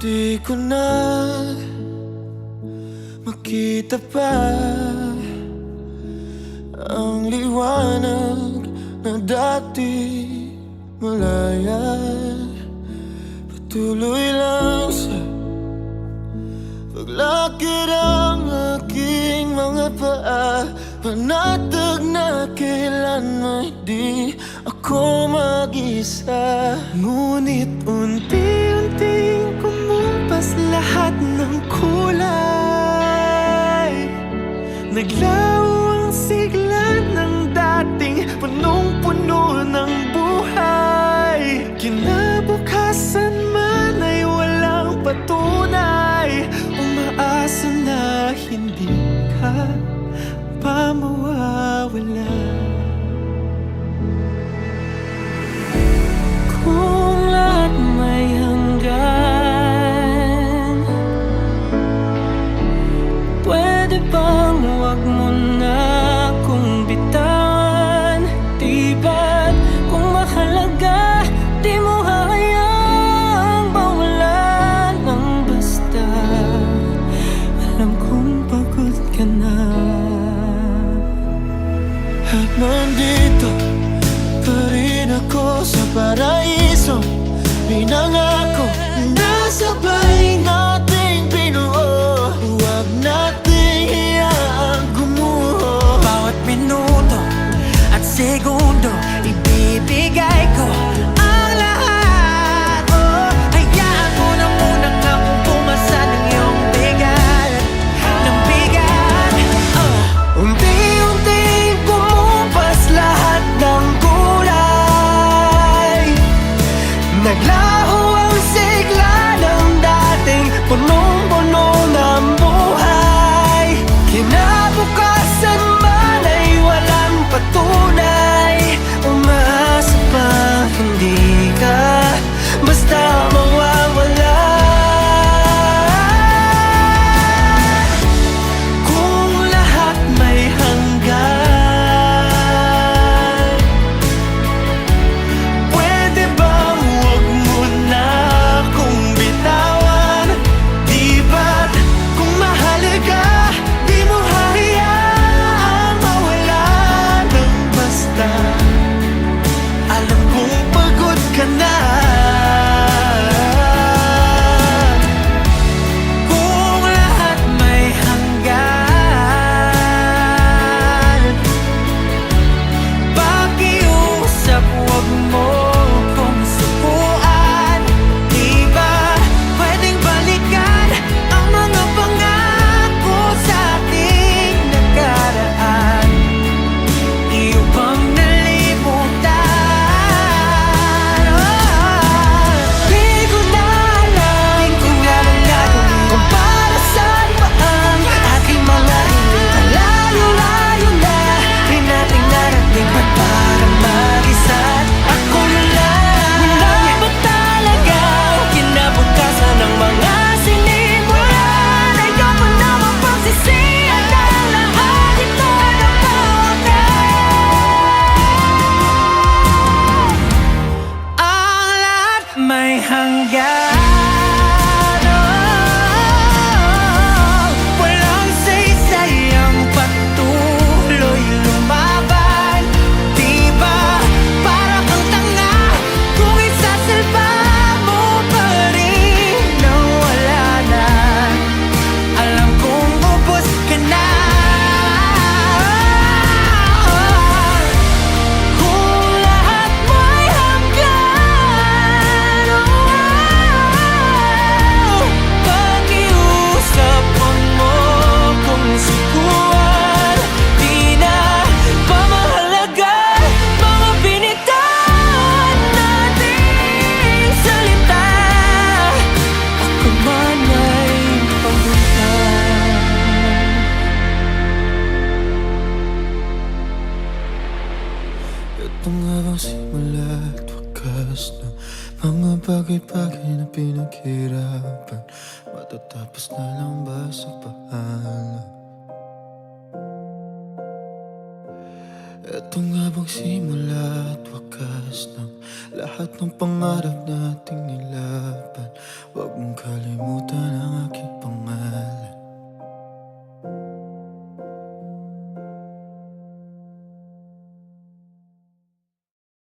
Di ko na makita pa ang liwanag na dati malaya. Patuloy lang sa paglakad ang aking mga paa, panatag na kailanman di ako mag-isa. Ngunit unti-unting kumumpas lahat ng kulay. Naglaho ang sigla ng dating punong-puno ng buhay. Kinabukasan man ay walang patunay, umaasa na hindi ka pa mawawala. Kung lahat may hanggan, pwede bang huwag mo na akong bitawan? Di ba't kung mahalaga, di mo hahayaang mawalan ng basta? Alam kong pagod ka na, at nandito pa rin ako sa paraiso. Pinangako na sabay nating binuo, huwag nating iyaang gumuho. Bawat minuto at segundo ibibigay ko ang lahat. Hayaan mo na munang akong pumasa ng iyong bigat, ng bigat. Unti-unting kumumpas lahat ng kulay. Naglaho ang sigla ng dating punong-puno ng buhay. Kinabukasan man ay walang patunay, umaasa pa hindi ka basta mawawala. Kung lahat may hanggan, pwede bang huwag mo na akong bitawan? Di ba't kung mahalaga, di mo hahayaang mawala ng basta? Alam kong pagod ka na. Kung lahat may hanggan, pakiusap huwag mo kong sukuan. Di ba pwedeng balikan ang mga pangako sa ating nakaraan? Iyo bang nalimutan? Di ko na alam kung anong gagawin kung para saan pa ang ating mga hiling. Malayo-layo na rin nating narating, ba't parang mag-isa't ako na lang? Wala ba talaga ang kinabukasan ng mga sinimulan? Ayoko na mapagsisihan ang lahat, ito na ba ang lahat may hanggan? Walang saysay ang patuloy lumaban. Di ba para kang tanga kung isasalba mo pa rin na wala na? Alam kong ubos ka na. Kung lahat may hanggan, pakiusap huwag mo kung sukuan. Di na pa mahalaga mga binitawan nating salita. Ako man ay pagbuntan. Ito nga bang simula at wakas ng mga bagay-bagay na pinaghirapan? Matatapos na lang ba sa paalam? Eto nga bang simula at wakas ng lahat ng pangarap nating nilaban. Huwag mong kalimutan ang aking pangalan.